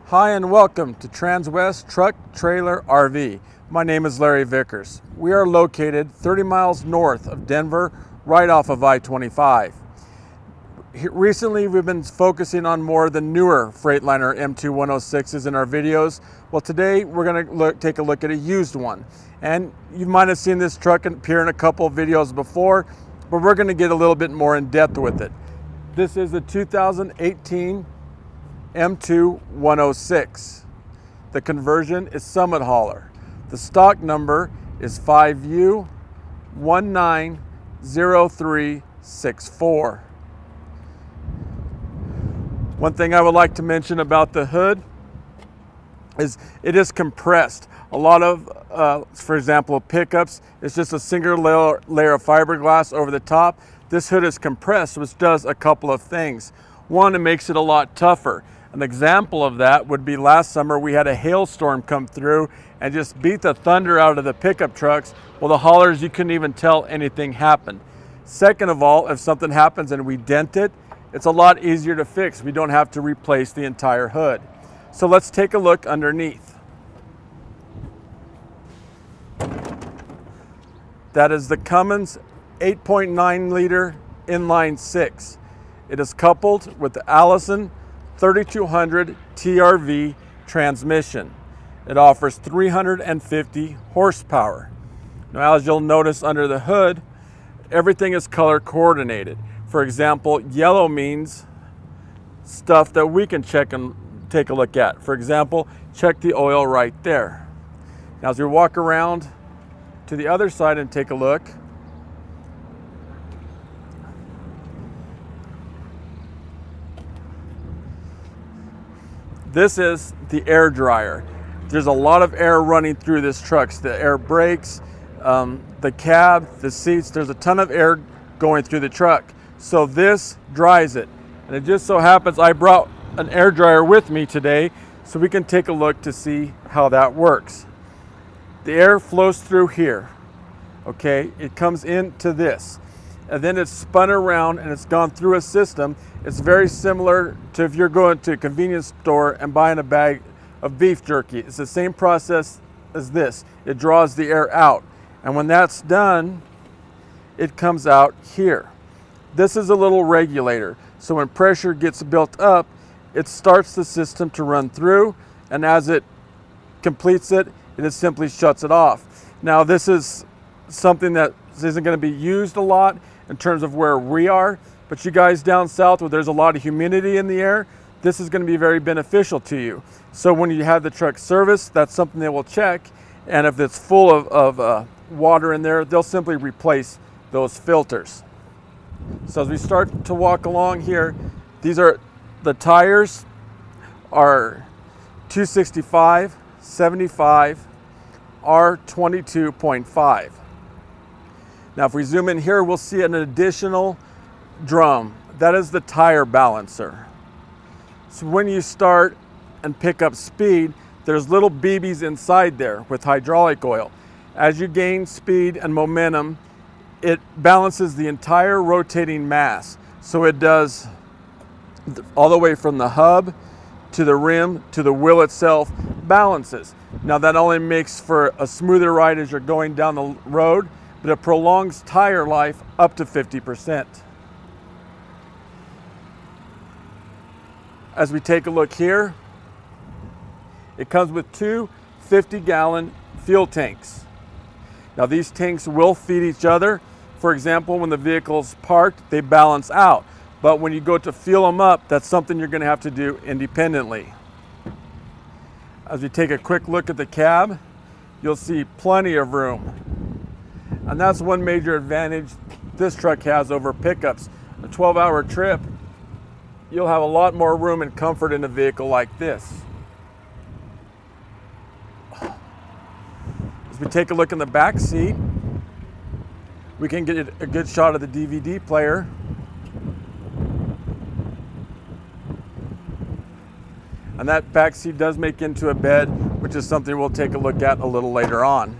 Hi and welcome to Transwest Truck Trailer RV. My name is Larry Vickers. We are located 30 miles north of Denver, right off of I-25. Recently, we've been focusing on more the newer Freightliner M2 106s in our videos. Well, today we're going to take a look at a used one. And you might have seen this truck appear in a couple of videos before, but we're going to get a little bit more in depth with it. This is the 2018 M2 106. The conversion is Summit Hauler. The stock number is 5U190364. One thing I would like to mention about the hood is it is compressed. A lot of, for example, pickups, it's just a single layer of fiberglass over the top. This hood is compressed, which does a couple of things. One, it makes it a lot tougher. An example of that would be last summer we had a hailstorm come through and just beat the thunder out of the pickup trucks. Well, the haulers, you couldn't even tell anything happened. Second of all, if something happens and we dent it, it's a lot easier to fix. We don't have to replace the entire hood. So let's take a look underneath. That is the Cummins 8.9 liter inline six. It is coupled with the Allison 3200 TRV transmission. It offers 350 horsepower. Now, as you'll notice under the hood, everything is color coordinated. For example, yellow means stuff that we can check and take a look at. For example, check the oil right there. Now, as we walk around to the other side and take a look, this is the air dryer. There's a lot of air running through this truck. The air brakes, the cab, the seats, there's a ton of air going through the truck. So this dries it. And it just so happens I brought an air dryer with me today so we can take a look to see how that works. The air flows through here, okay? It comes into this. And then it's spun around and it's gone through a system. It's very similar to if you're going to a convenience store and buying a bag of beef jerky. It's the same process as this. It draws the air out. And when that's done, it comes out here. This is a little regulator. So when pressure gets built up, it starts the system to run through. And as it completes it, it just simply shuts it off. Now, this is something that isn't going to be used a lot in terms of where we are, but you guys down south where there's a lot of humidity in the air, this is going to be very beneficial to you. So when you have the truck serviced, that's something they will check, and if it's full of water in there, they'll simply replace those filters. So as we start to walk along here, these are the tires are 265, 75, R22.5. Now, if we zoom in here, we'll see an additional drum. That is the tire balancer. So when you start and pick up speed, there's little BBs inside there with hydraulic oil. As you gain speed and momentum, it balances the entire rotating mass. So it does all the way from the hub to the rim to the wheel itself balances. Now, that only makes for a smoother ride as you're going down the road, but it prolongs tire life up to 50%. As we take a look here, it comes with two 50-gallon fuel tanks. Now, these tanks will feed each other. For example, when the vehicle's parked, they balance out. But when you go to fuel them up, that's something you're going to have to do independently. As we take a quick look at the cab, you'll see plenty of room. And that's one major advantage this truck has over pickups. A 12-hour trip, you'll have a lot more room and comfort in a vehicle like this. As we take a look in the back seat, we can get a good shot of the DVD player. And that back seat does make into a bed, which is something we'll take a look at a little later on.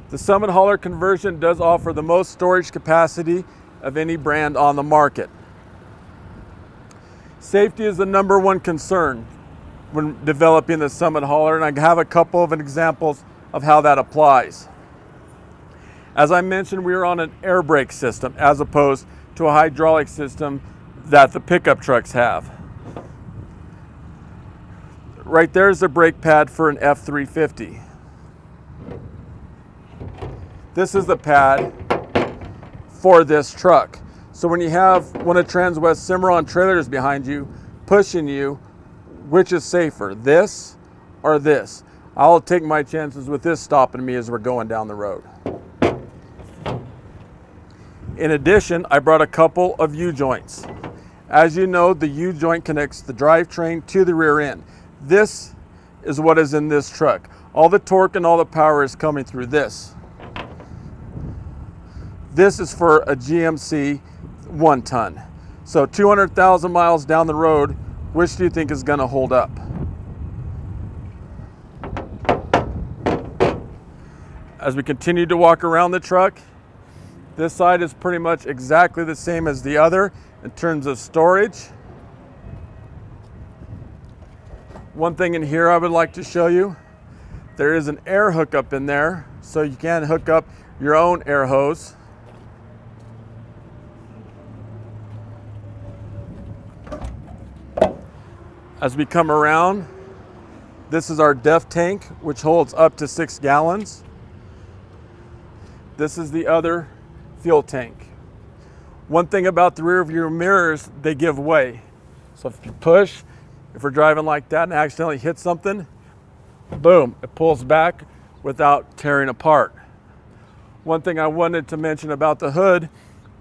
The Summit Hauler conversion does offer the most storage capacity of any brand on the market. Safety is the #1 concern when developing the Summit hauler, and I have a couple of examples of how that applies. As I mentioned, we are on an air brake system as opposed to a hydraulic system that the pickup trucks have. Right there is the brake pad for an F350. This is the pad for this truck. So when you have one of Transwest Cimarron trailers behind you pushing you, which is safer, this or this? I'll take my chances with this stopping me as we're going down the road. In addition, I brought a couple of U-joints. As you know, the U-joint connects the drivetrain to the rear end. This is what is in this truck. All the torque and all the power is coming through this. This is for a GMC 1-ton. So 200,000 miles down the road, which do you think is going to hold up? As we continue to walk around the truck, this side is pretty much exactly the same as the other in terms of storage. One thing in here I would like to show you, there is an air hookup in there, so you can hook up your own air hose. As we come around, this is our DEF tank, which holds up to 6 gallons. This is the other fuel tank. One thing about the rear view mirrors, they give way. So if you push, if we're driving like that and accidentally hit something, boom, it pulls back without tearing apart. One thing I wanted to mention about the hood,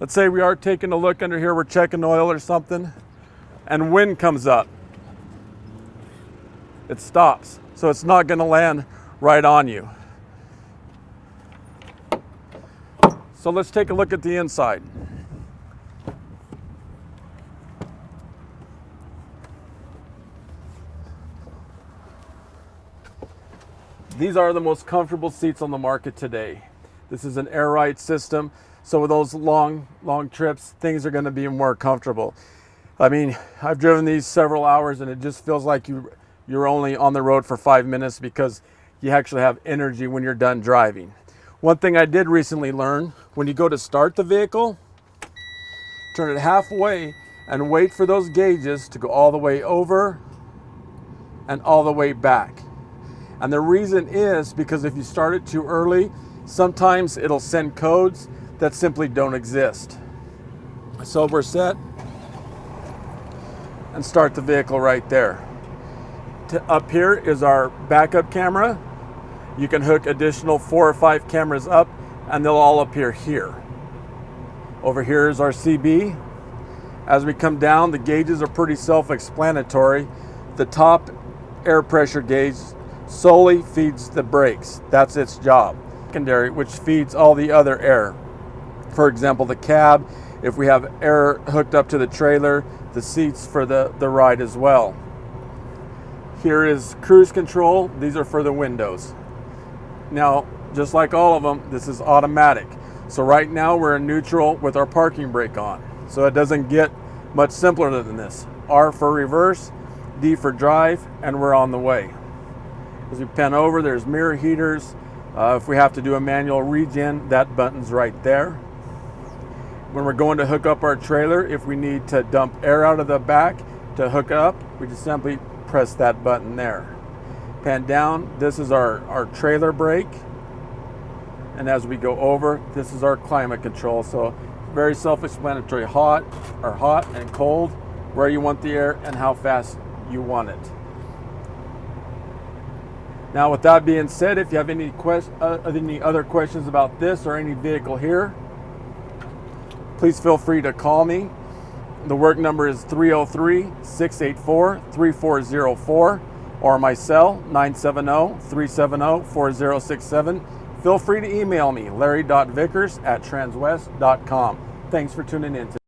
let's say we are taking a look under here, we're checking oil or something, and wind comes up. It stops, so it's not going to land right on you. So let's take a look at the inside. These are the most comfortable seats on the market today. This is an air ride system, so with those long trips, things are going to be more comfortable. I mean, I've driven these several hours and it just feels like you're only on the road for 5 minutes because you actually have energy when you're done driving. One thing I did recently learn, when you go to start the vehicle, turn it halfway and wait for those gauges to go all the way over and all the way back. And the reason is because if you start it too early, sometimes it'll send codes that simply don't exist. So we're set and start the vehicle right there. Up here is our backup camera. You can hook additional 4 or 5 cameras up and they'll all appear here. Over here is our CB. As we come down, the gauges are pretty self-explanatory. The top air pressure gauge solely feeds the brakes. That's its job. Secondary, which feeds all the other air. For example, the cab, if we have air hooked up to the trailer, the seats for the ride as well. Here is cruise control. These are for the windows. Now, just like all of them, this is automatic. So right now we're in neutral with our parking brake on. So it doesn't get much simpler than this. R for reverse, D for drive, and we're on the way. As we pan over, there's mirror heaters. If we have to do a manual regen, that button's right there. When we're going to hook up our trailer, if we need to dump air out of the back to hook up, we just simply press that button there. Pan down, this is our trailer brake. And as we go over, this is our climate control. So very self-explanatory, hot and cold, where you want the air and how fast you want it. Now with that being said, if you have any other questions about this or any vehicle here, please feel free to call me. The work number is 303-684-3404 or my cell 970-370-4067. Feel free to email me, larry.vickers@transwest.com. Thanks for tuning in today.